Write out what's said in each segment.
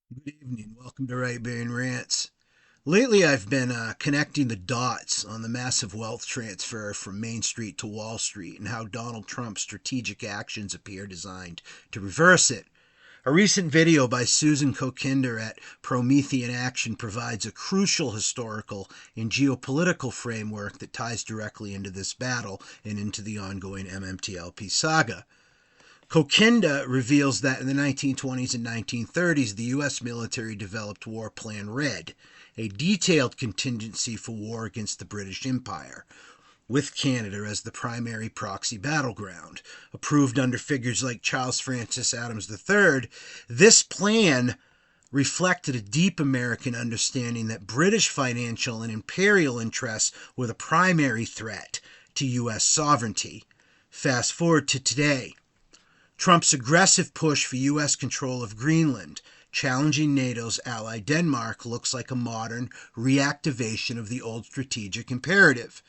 Good evening. Welcome to Right Brain Rants. Lately, I've been connecting the dots on the massive wealth transfer from Main Street to Wall Street and how Donald Trump's strategic actions appear designed to reverse it. A recent video by Susan Kokinder at Promethean Action provides a crucial historical and geopolitical framework that ties directly into this battle and into the ongoing MMTLP saga. Kokinda reveals that in the 1920s and 1930s, the U.S. military developed War Plan Red, a detailed contingency for war against the British Empire, with Canada as the primary proxy battleground. Approved under figures like Charles Francis Adams III, this plan reflected a deep American understanding that British financial and imperial interests were the primary threat to U.S. sovereignty. Fast forward to today. Trump's aggressive push for U.S. control of Greenland, challenging NATO's ally Denmark, looks like a modern reactivation of the old strategic imperative.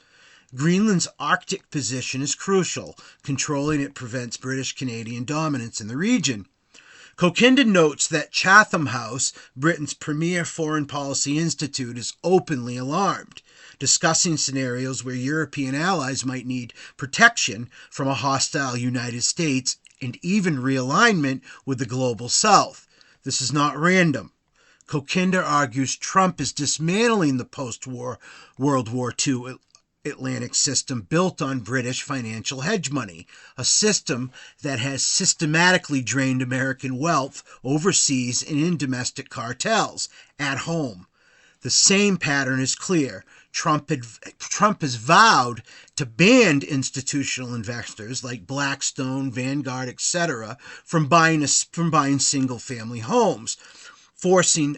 Greenland's Arctic position is crucial. Controlling it prevents British-Canadian dominance in the region. Kokinden notes that Chatham House, Britain's premier foreign policy institute, is openly alarmed, discussing scenarios where European allies might need protection from a hostile United States and even realignment with the global south. This is not random. Kokinder argues Trump is dismantling the post-war World War II Atlantic system built on British financial hedge money, a system that has systematically drained American wealth overseas and in domestic cartels at home. The same pattern is clear. Trump has vowed to ban institutional investors like Blackstone, Vanguard, etc., from buying single-family homes, forcing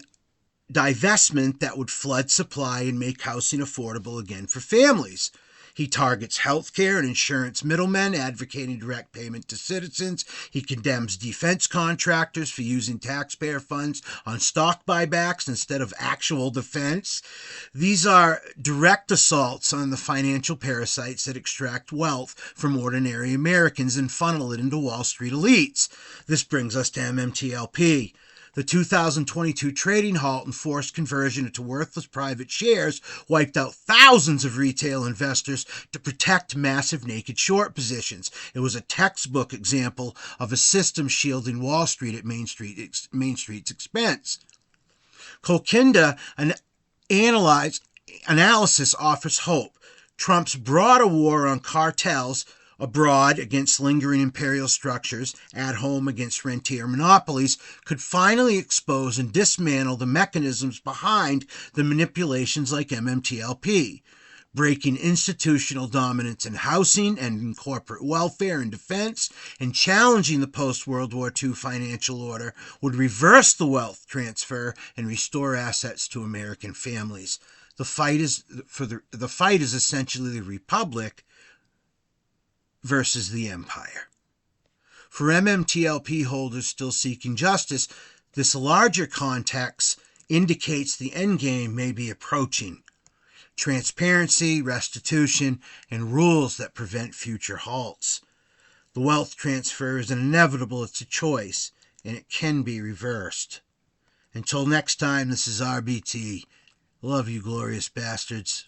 divestment that would flood supply and make housing affordable again for families. He targets healthcare and insurance middlemen, advocating direct payment to citizens. He condemns defense contractors for using taxpayer funds on stock buybacks instead of actual defense. These are direct assaults on the financial parasites that extract wealth from ordinary Americans and funnel it into Wall Street elites. This brings us to MMTLP. The 2022 trading halt and forced conversion into worthless private shares wiped out thousands of retail investors to protect massive naked short positions. It was a textbook example of a system shielding Wall Street at Main Street's expense. Kokinda analysis offers hope. Trump's broader war on cartels abroad against lingering imperial structures, at home against rentier monopolies, could finally expose and dismantle the mechanisms behind the manipulations like MMTLP. Breaking institutional dominance in housing and in corporate welfare and defense, and challenging the post-World War II financial order would reverse the wealth transfer and restore assets to American families. The fight is essentially the republic versus the empire. For MMTLP holders still seeking justice, this larger context indicates the endgame may be approaching. Transparency, restitution, and rules that prevent future halts. The wealth transfer is inevitable, it's a choice, and it can be reversed. Until next time, this is RBT. Love you, glorious bastards.